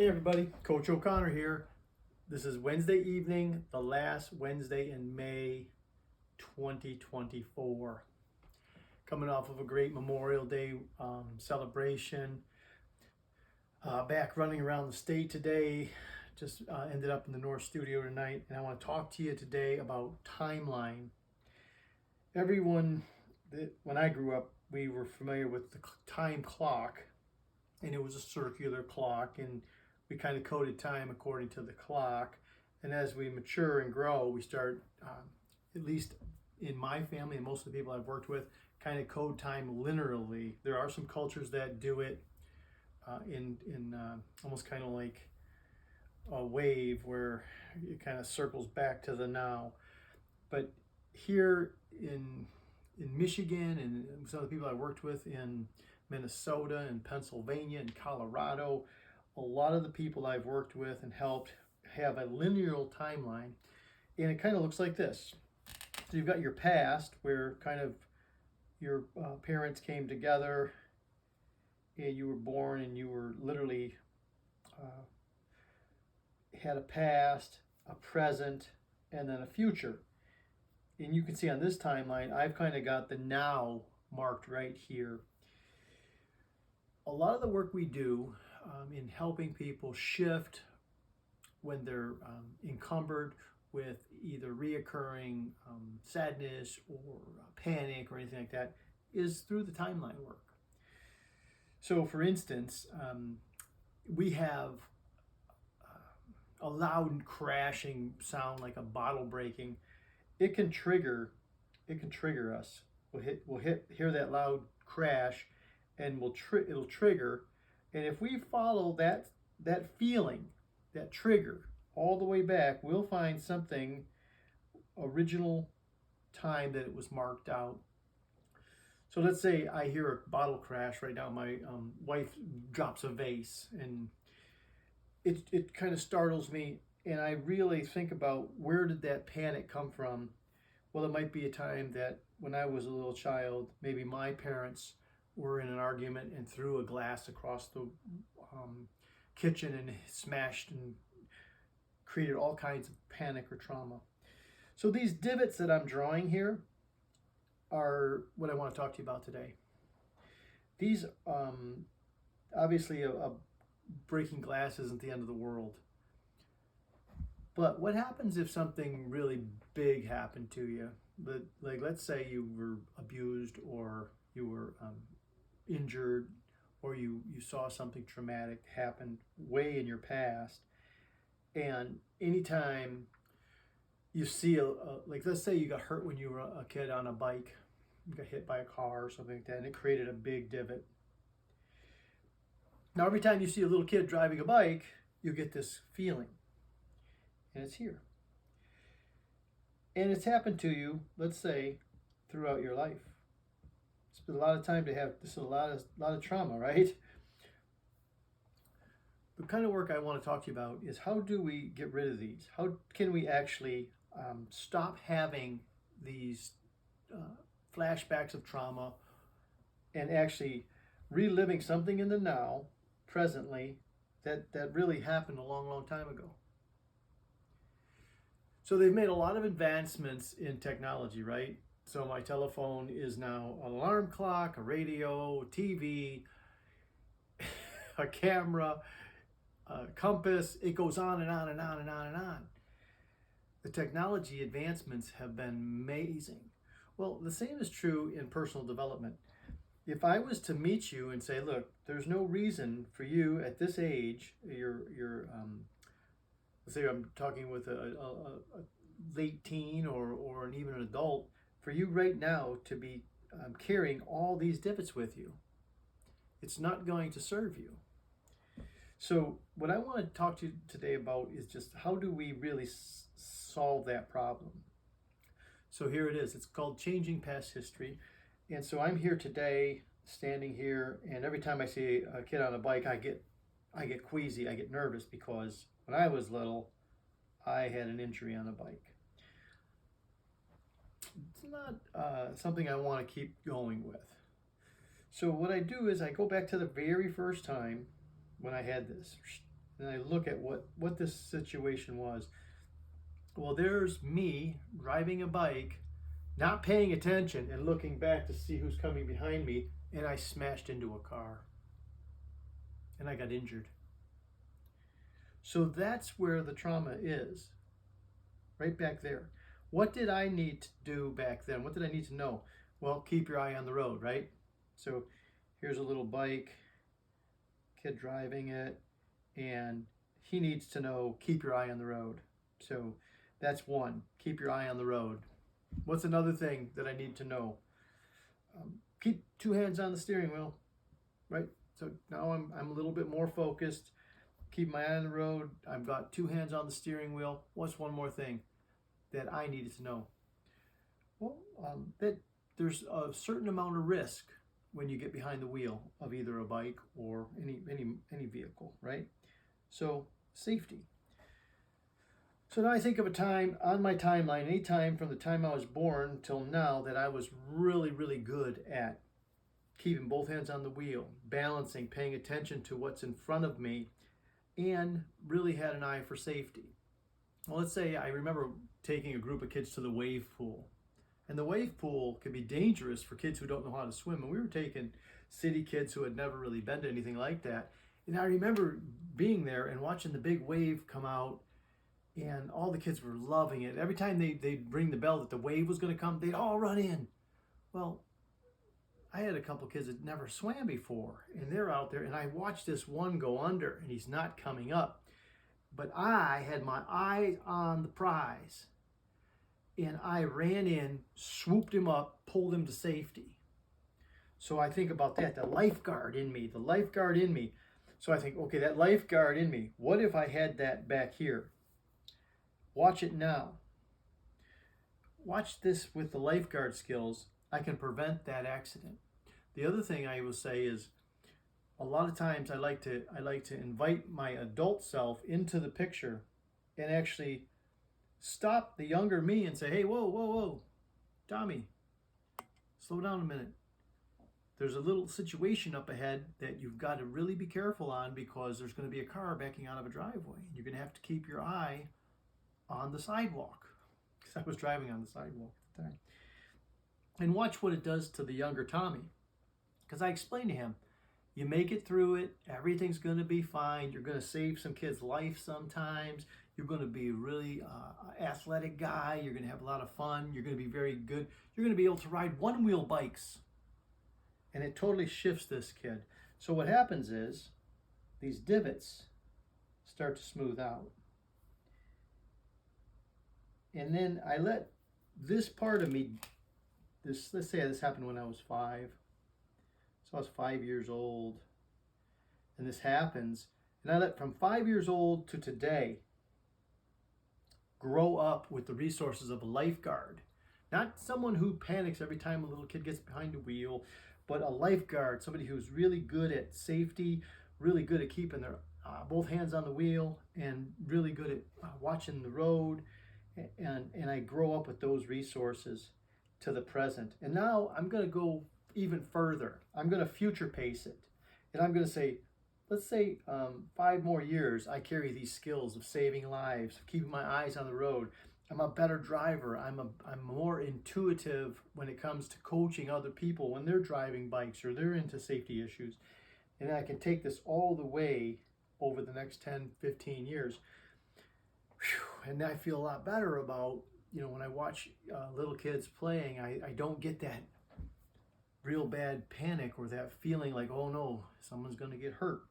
Hey everybody, Coach O'Connor here. This is Wednesday evening, the last Wednesday in May 2024. Coming off of a great Memorial Day celebration. Back running around the state today. Just ended up in the North Studio tonight, and I want to talk to you today about timeline. Everyone, when I grew up, we were familiar with the time clock, and it was a circular clock, and we kind of coded time according to the clock. And as we mature and grow, we start, at least in my family and most of the people I've worked with, kind of code time linearly. There are some cultures that do it in almost kind of like a wave where it kind of circles back to the now. But here in Michigan and some of the people I worked with in Minnesota and Pennsylvania and Colorado, a lot of the people I've worked with and helped have a linear timeline, and it kind of looks like this. So you've got your past, where kind of your parents came together, and you were born, and you were literally had a past, a present, and then a future. And you can see on this timeline, I've kind of got the now marked right here. A lot of the work we do in helping people shift when they're encumbered with either reoccurring sadness or panic or anything like that is through the timeline work. So, for instance, we have a loud crashing sound like a bottle breaking. It can trigger us. We'll hear that loud crash, and it'll trigger. And if we follow that feeling, that trigger, all the way back, we'll find something original time that it was marked out. So let's say I hear a bottle crash right now. My wife drops a vase, and it kind of startles me, and I really think about, where did that panic come from? Well, it might be a time that when I was a little child, maybe my parents were in an argument and threw a glass across the kitchen and smashed and created all kinds of panic or trauma. So these divots that I'm drawing here are what I want to talk to you about today. These, obviously, a breaking glass isn't the end of the world. But what happens if something really big happened to you? Like, let's say you were abused, or you were injured, or you saw something traumatic happen way in your past. And anytime you see like, let's say you got hurt when you were a kid on a bike, you got hit by a car or something like that, and it created a big divot. Now, every time you see a little kid driving a bike, you get this feeling, and it's here. And it's happened to you, let's say, throughout your life. It's been a lot of time to have this, a lot of trauma, right? The kind of work I want to talk to you about is, how do we get rid of these? How can we actually stop having these flashbacks of trauma, and actually reliving something in the now, presently, that really happened a long, long time ago? So they've made a lot of advancements in technology, right? So my telephone is now an alarm clock, a radio, TV, a camera, a compass. It goes on and on and on and on and on. The technology advancements have been amazing. Well, the same is true in personal development. If I was to meet you and say, look, there's no reason for you at this age, let's say I'm talking with a late teen or even an adult, for you right now to be carrying all these divots with you, it's not going to serve you. So what I want to talk to you today about is just, how do we really solve that problem? So here it is. It's called Changing Past History. And so I'm here today, standing here, and every time I see a kid on a bike, I get queasy, I get nervous, because when I was little, I had an injury on a bike. It's not something I want to keep going with. So what I do is I go back to the very first time when I had this, and I look at what this situation was. Well, there's me driving a bike, not paying attention and looking back to see who's coming behind me, and I smashed into a car and I got injured. So that's where the trauma is, right back there. What did I need to do back then? What did I need to know? Well, keep your eye on the road, right? So here's a little bike, kid driving it, and he needs to know, keep your eye on the road. So that's one, keep your eye on the road. What's another thing that I need to know? Keep two hands on the steering wheel, right? So now I'm a little bit more focused. Keep my eye on the road. I've got two hands on the steering wheel. What's one more thing that I needed to know? Well, that there's a certain amount of risk when you get behind the wheel of either a bike or any vehicle, right? So safety. So now I think of a time on my timeline, any time from the time I was born till now, that I was really, really good at keeping both hands on the wheel, balancing, paying attention to what's in front of me, and really had an eye for safety. Well, let's say I remember taking a group of kids to the wave pool. And the wave pool can be dangerous for kids who don't know how to swim. And we were taking city kids who had never really been to anything like that. And I remember being there and watching the big wave come out, and all the kids were loving it. Every time they'd ring the bell that the wave was going to come, they'd all run in. Well, I had a couple kids that never swam before, and they're out there, and I watched this one go under, and he's not coming up. But I had my eyes on the prize, and I ran in, swooped him up, pulled him to safety. So I think about that, the lifeguard in me. So I think, okay, that lifeguard in me, what if I had that back here? Watch it now. Watch this with the lifeguard skills. I can prevent that accident. The other thing I will say is, a lot of times I like to invite my adult self into the picture and actually stop the younger me and say, hey, whoa, Tommy, slow down a minute. There's a little situation up ahead that you've got to really be careful on, because there's going to be a car backing out of a driveway. You're going to have to keep your eye on the sidewalk, because I was driving on the sidewalk at the time. And watch what it does to the younger Tommy. Because I explained to him, you make it through it, everything's going to be fine. You're going to save some kid's life sometimes. You're going to be a really athletic guy. You're going to have a lot of fun. You're going to be very good. You're going to be able to ride one-wheel bikes. And it totally shifts this kid. So what happens is these divots start to smooth out. And then I let this part of me, let's say this happened when I was 5. So I was 5 years old, and this happens, and I let from 5 years old to today grow up with the resources of a lifeguard. Not someone who panics every time a little kid gets behind the wheel, but a lifeguard, somebody who's really good at safety, really good at keeping their both hands on the wheel, and really good at watching the road. And I grow up with those resources to the present. And now I'm going to go even further. I'm going to future pace it. And I'm going to say, let's say 5 more years, I carry these skills of saving lives, of keeping my eyes on the road. I'm a better driver. I'm more intuitive when it comes to coaching other people when they're driving bikes or they're into safety issues. And I can take this all the way over the next 10, 15 years. And I feel a lot better about, when I watch little kids playing, I don't get that real bad panic or that feeling like, oh no, someone's going to get hurt.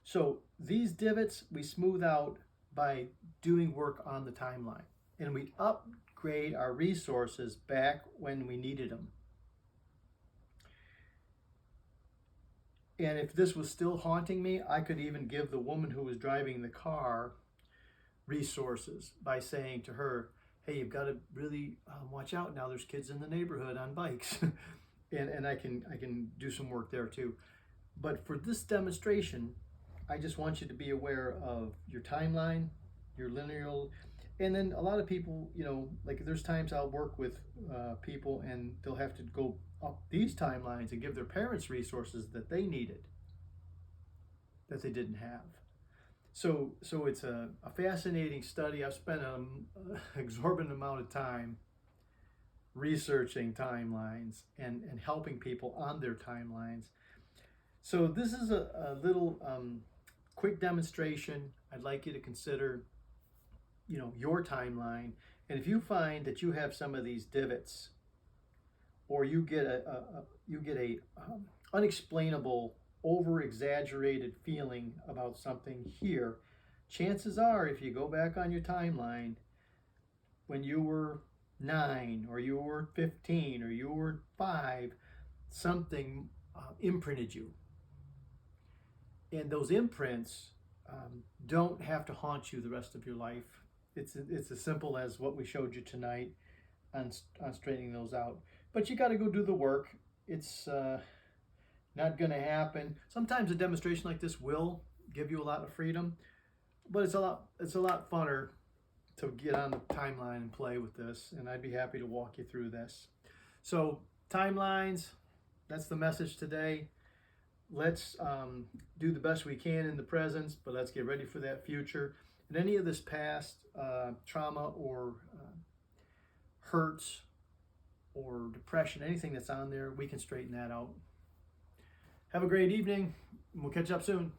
So these divots we smooth out by doing work on the timeline, and we upgrade our resources back when we needed them. And if this was still haunting me, I could even give the woman who was driving the car resources by saying to her, hey, you've got to really watch out now. There's kids in the neighborhood on bikes. and I can do some work there too. But for this demonstration, I just want you to be aware of your timeline, your linear, and then a lot of people, like there's times I'll work with people and they'll have to go up these timelines and give their parents resources that they needed, that they didn't have. So it's a fascinating study. I've spent an exorbitant amount of time researching timelines and helping people on their timelines. So this is a little quick demonstration. I'd like you to consider, your timeline. And if you find that you have some of these divots, or you get a unexplainable, over exaggerated feeling about something here, chances are, if you go back on your timeline, when you were 9 or you were 15 or you were 5, something imprinted you. And those imprints don't have to haunt you the rest of your life. It's as simple as what we showed you tonight on straightening those out. But you got to go do the work. It's not going to happen. Sometimes a demonstration like this will give you a lot of freedom, but it's a lot funner to get on the timeline and play with this, and I'd be happy to walk you through this. So timelines, that's the message today. Let's do the best we can in the present, but let's get ready for that future. And any of this past trauma or hurts or depression, anything that's on there, we can straighten that out. Have a great evening, and we'll catch up soon.